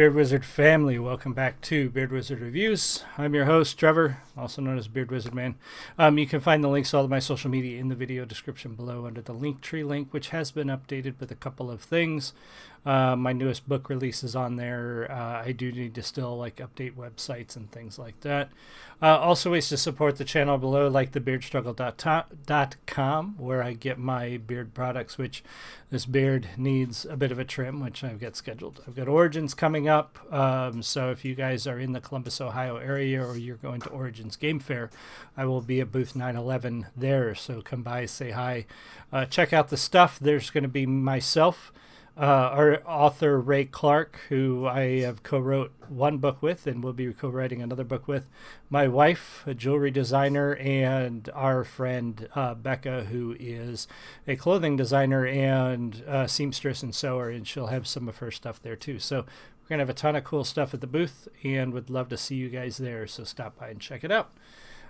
Beard Wizard family, welcome back to Beard Wizard Reviews. I'm your host, Trevor, also known as Beard Wizard Man. You can find the links to all of my social media in the video description below under the Linktree link, which has been updated with a couple of things. My newest book release is on there. I do need to still update websites and things like that. Also ways to support the channel below, like thebeardstruggle.com, where I get my beard products, which this beard needs a bit of a trim, which I've got scheduled. I've got Origins coming up, so if you guys are in the Columbus, Ohio area, or you're going to Origins Game Fair, I will be at booth 911 there, so come by, say hi. Check out the stuff. There's going to be myself, our author Ray Clark, who I have co-wrote one book with and will be co-writing another book with, my wife, a jewelry designer, and our friend Becca, who is a clothing designer and seamstress and sewer, and she'll have some of her stuff there too. So we're going to have a ton of cool stuff at the booth and would love to see you guys there, so stop by and check it out.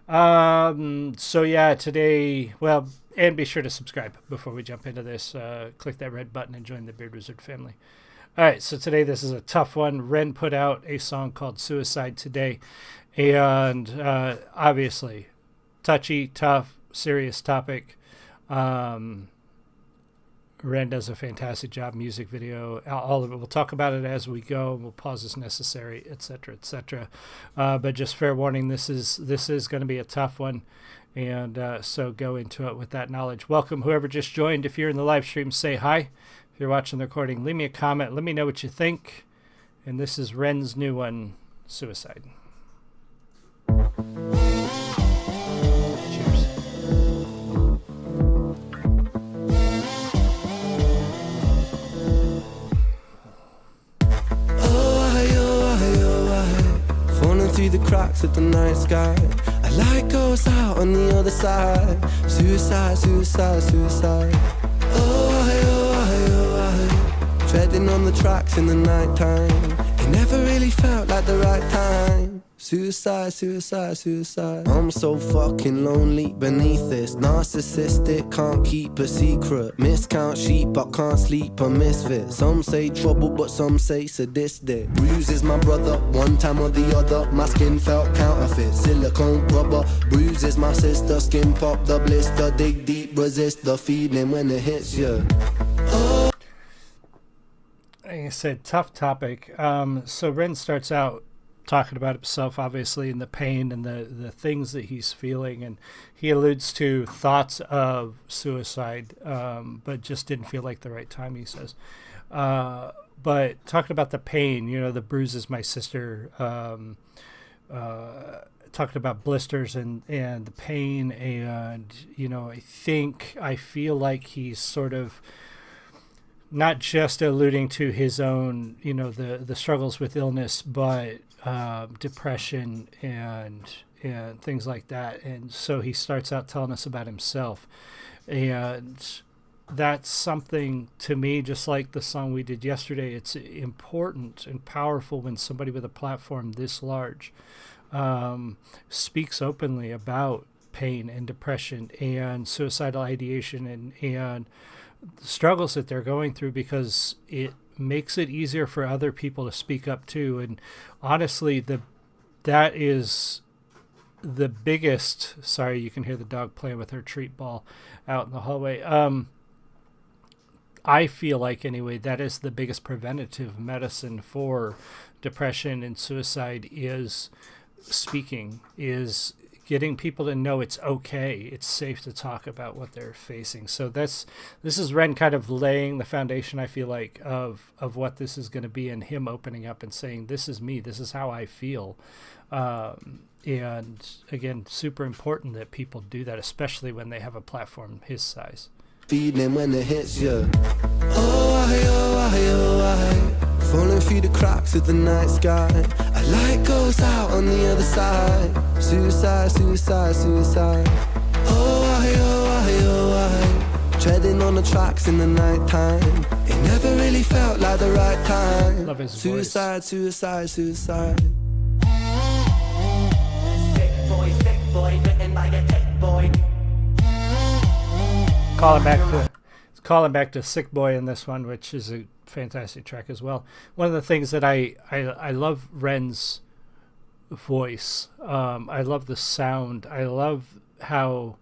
So yeah, today, well, and be sure to subscribe before we jump into this. Click that red button and join the Beard Wizard family. All right, so today this is a tough one. Ren put out a song called Suicide today, and obviously touchy, tough, serious topic. Ren does a fantastic job, music video, all of it. We'll talk about it as we go. We'll pause as necessary, etc., etc. But just fair warning, this is going to be a tough one, and so go into it with that knowledge. Welcome, whoever just joined. If you're in the live stream, say hi. If you're watching the recording, leave me a comment. Let me know what you think. And this is Ren's new one, Suicide. Through the cracks of the night sky, a light goes out on the other side. Suicide, suicide, suicide. Oh, treading on the tracks in the night time. It never really felt like the right time. Suicide, suicide, suicide. I'm so fucking lonely beneath this. Narcissistic, can't keep a secret. Miscount sheep, but can't sleep, a misfit. Some say trouble, but some say sadistic. Bruises my brother, one time or the other. My skin felt counterfeit, silicone rubber. Bruises my sister, skin pop the blister. Dig deep, resist the feeling when it hits you. Oh. Like I said, tough topic. So Ren starts out talking about himself, obviously, and the pain and the things that he's feeling, and he alludes to thoughts of suicide, but just didn't feel like the right time, he says. But talking about the pain, the bruises my sister, talking about blisters and the pain, and I feel like he's sort of not just alluding to his own, the struggles with illness, but depression and things like that. And so he starts out telling us about himself, and that's something to me, just like the song we did yesterday. It's important and powerful when somebody with a platform this large speaks openly about pain and depression and suicidal ideation and struggles that they're going through, because it makes it easier for other people to speak up too. And honestly, that is the biggest, sorry, you can hear the dog playing with her treat ball out in the hallway. I feel like, anyway, that is the biggest preventative medicine for depression and suicide, is speaking, is getting people to know it's okay, it's safe to talk about what they're facing. So this is Ren kind of laying the foundation, I feel like, of what this is going to be, and him opening up and saying, this is me, this is how I feel. And again, super important that people do that, especially when they have a platform his size. Feeling when it hits you. Falling through the cracks of the night sky. A light goes out on the other side. Suicide, suicide, suicide. Treading on the tracks in the night time. It never really felt like the right time. Love his suicide, voice. Suicide, suicide. Sick boy, written by a tech boy. Calling back to Sick Boy in this one, which is a fantastic track as well. One of the things that I love Ren's voice. I love the sound. I love how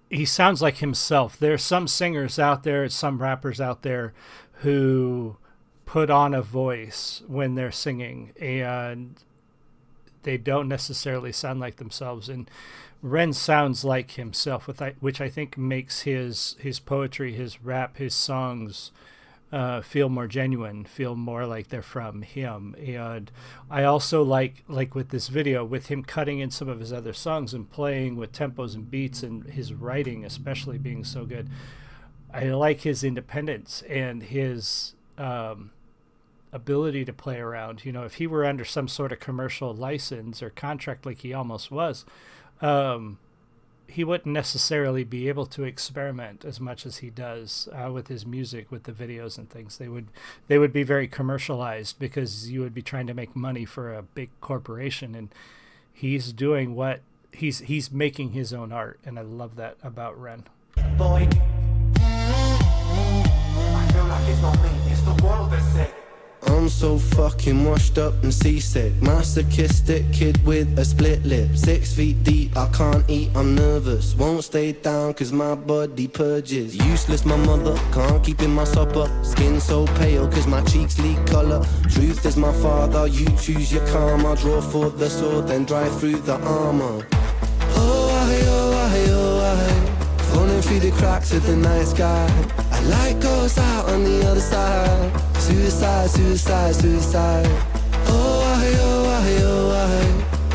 he sounds like himself. There's some singers out there, some rappers out there who put on a voice when they're singing, and they don't necessarily sound like themselves. And Ren sounds like himself, which I think makes his poetry, his rap, his songs feel more genuine, feel more like they're from him. And I also like with this video, with him cutting in some of his other songs and playing with tempos and beats, and his writing especially being so good. I like his independence and his ability to play around. You know, if he were under some sort of commercial license or contract like he almost was, he wouldn't necessarily be able to experiment as much as he does with his music, with the videos and things. They would be very commercialized because you would be trying to make money for a big corporation, and he's doing what he's making his own art, and I love that about Ren. Boy, I feel like it's not me, it's the world that's sick. I'm so fucking washed up and seasick. Masochistic kid with a split lip. 6 feet deep, I can't eat, I'm nervous. Won't stay down cause my body purges. Useless my mother, can't keep in my supper. Skin so pale cause my cheeks leak colour. Truth is my father, you choose your karma. Draw for the sword, then drive through the armour. Oh, I, falling through the cracks of the night sky. A light goes out on the other side. Suicide, suicide, suicide. Oh, I,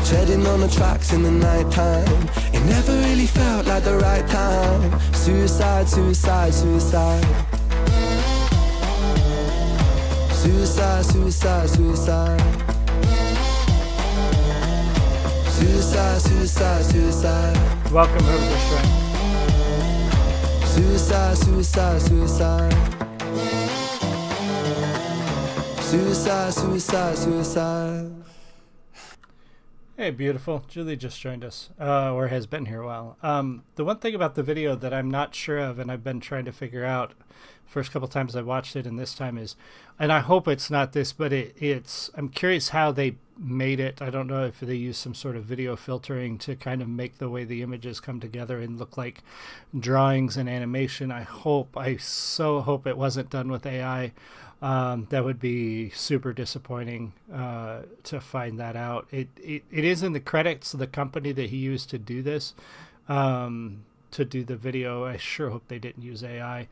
treading on the tracks in the night time. It never really felt like the right time. Suicide, suicide, suicide. Suicide, suicide, suicide. Suicide, suicide, suicide. Welcome over the shrine. Suicide, suicide, suicide. Suicide, suicide, suicide. Hey, beautiful. Julie just joined us, or has been here a while. The one thing about the video that I'm not sure of, and I've been trying to figure out first couple times I watched it and this time is, and I hope it's not this, but it's, I'm curious how they made it. I don't know if they use some sort of video filtering to kind of make the way the images come together and look like drawings and animation. I so hope it wasn't done with AI. That would be super disappointing to find that out. It is in the credits of the company that he used to do this, to do the video. I sure hope they didn't use AI.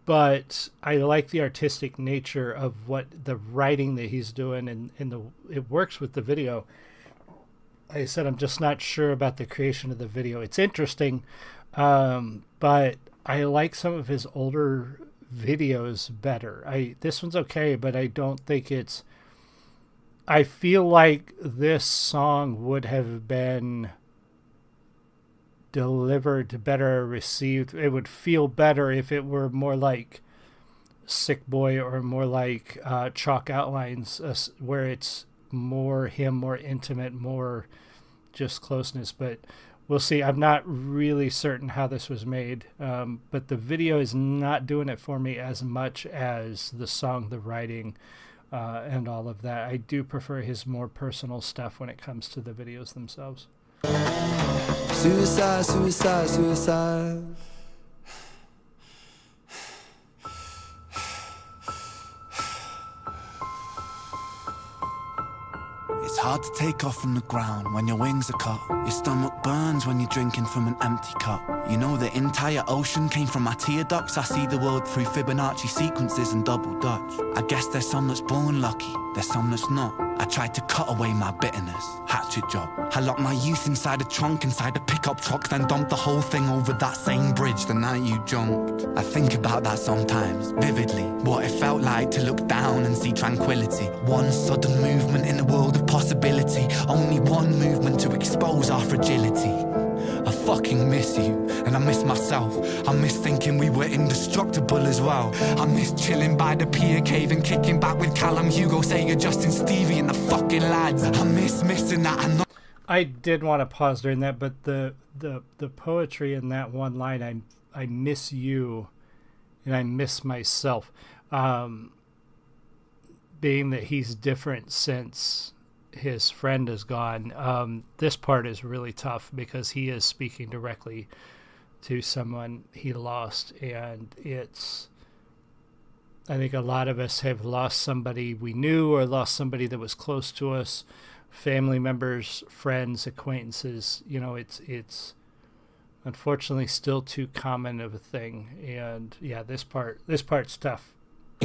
But I like the artistic nature of what the writing that he's doing, and it works with the video. Like I said, I'm just not sure about the creation of the video. It's interesting, but I like some of his older videos better. This one's okay, but I don't think it's, I feel like this song would have been delivered better, received. It would feel better if it were more like Sick Boy or more like Chalk Outlines, where it's more him, more intimate, more just closeness. But we'll see. I'm not really certain how this was made, but the video is not doing it for me as much as the song, the writing, and all of that. I do prefer his more personal stuff when it comes to the videos themselves. Suicide, suicide, suicide. It's hard to take off from the ground when your wings are cut. Your stomach burns when you're drinking from an empty cup. You know the entire ocean came from my tear ducts. I see the world through Fibonacci sequences and double Dutch. I guess there's some that's born lucky, there's some that's not. I tried to cut away my bitterness, hatchet job. I locked my youth inside a trunk, inside a pickup truck, then dumped the whole thing over that same bridge the night you jumped. I think about that sometimes, vividly, what it felt like to look down and see tranquility. One sudden movement in a world of possibility, only one movement to expose our fragility. I fucking miss you, and I miss myself. I miss thinking we were indestructible as well. I miss chilling by the pier cave and kicking back with Callum, Hugo, Sega, Justin, Stevie and the fucking lads. I miss missing that. I did want to pause during that, but the poetry in that one line, I miss you, and I miss myself. Being that he's different since his friend is gone, this part is really tough because he is speaking directly to someone he lost, and I think a lot of us have lost somebody we knew or lost somebody that was close to us, family members, friends, acquaintances. It's unfortunately still too common of a thing, and yeah, this part's tough.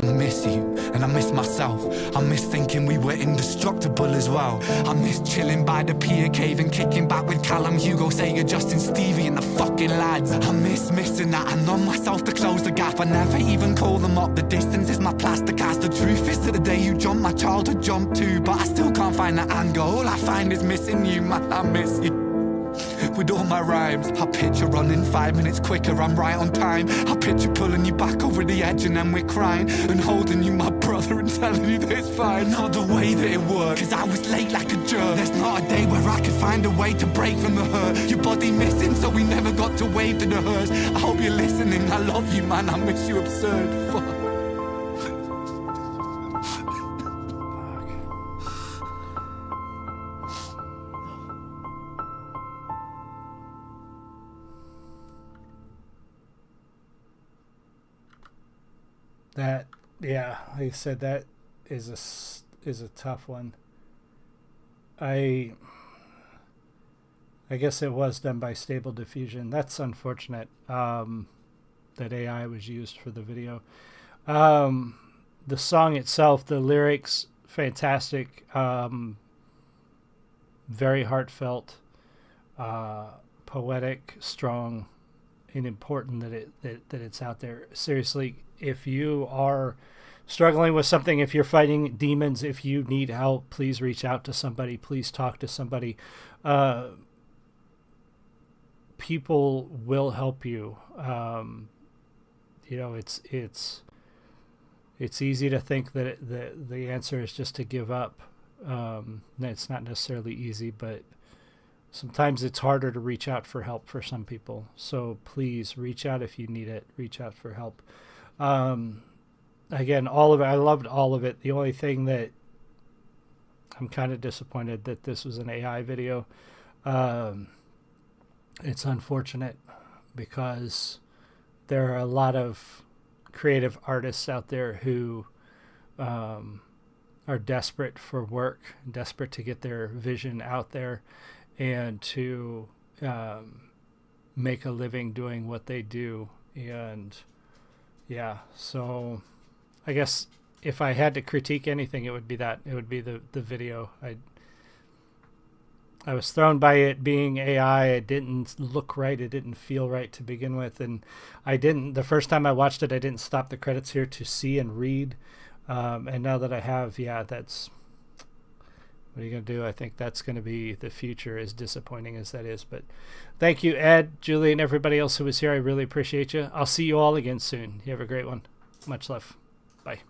I miss you, and I miss myself. I miss thinking we were indestructible as well. I miss chilling by the pier cave and kicking back with Callum, Hugo, Sager, Justin, Stevie and the fucking lads. I miss missing that. I numb myself to close the gap. I never even call them up. The distance is my plaster cast. The truth is that the day you jumped, my childhood jumped too. But I still can't find that anger. All I find is missing you, man, I miss you. With all my rhymes, I picture running 5 minutes quicker, I'm right on time. I picture pulling you back over the edge and then we're crying, and holding you, my brother, and telling you that it's fine. Not the way that it worked, cause I was late like a jerk. There's not a day where I could find a way to break from the hurt. Your body missing, so we never got to wave to the hearse. I hope you're listening, I love you, man, I miss you absurd. Fuck. That, yeah, like I said, that is a tough one. I guess it was done by Stable Diffusion. That's unfortunate that AI was used for the video. The song itself, the lyrics, fantastic, very heartfelt, poetic, strong, and important that it's out there. Seriously, if you are struggling with something, if you're fighting demons, if you need help, please reach out to somebody. Please talk to somebody. People will help you. It's easy to think that the answer is just to give up. It's not necessarily easy, but sometimes it's harder to reach out for help for some people. So please reach out if you need it. Reach out for help. Again, all of it, I loved all of it. The only thing that I'm kind of disappointed that this was an AI video. It's unfortunate because there are a lot of creative artists out there who are desperate for work, desperate to get their vision out there and to make a living doing what they do. And yeah, so I guess if I had to critique anything, it would be that. It would be the video. I was thrown by it being AI. It didn't look right. It didn't feel right to begin with. And the first time I watched it, I didn't stop the credits here to see and read. And now that I have, yeah, what are you going to do? I think that's going to be the future, as disappointing as that is. But thank you, Ed, Julie, and everybody else who was here. I really appreciate you. I'll see you all again soon. You have a great one. Much love. Bye.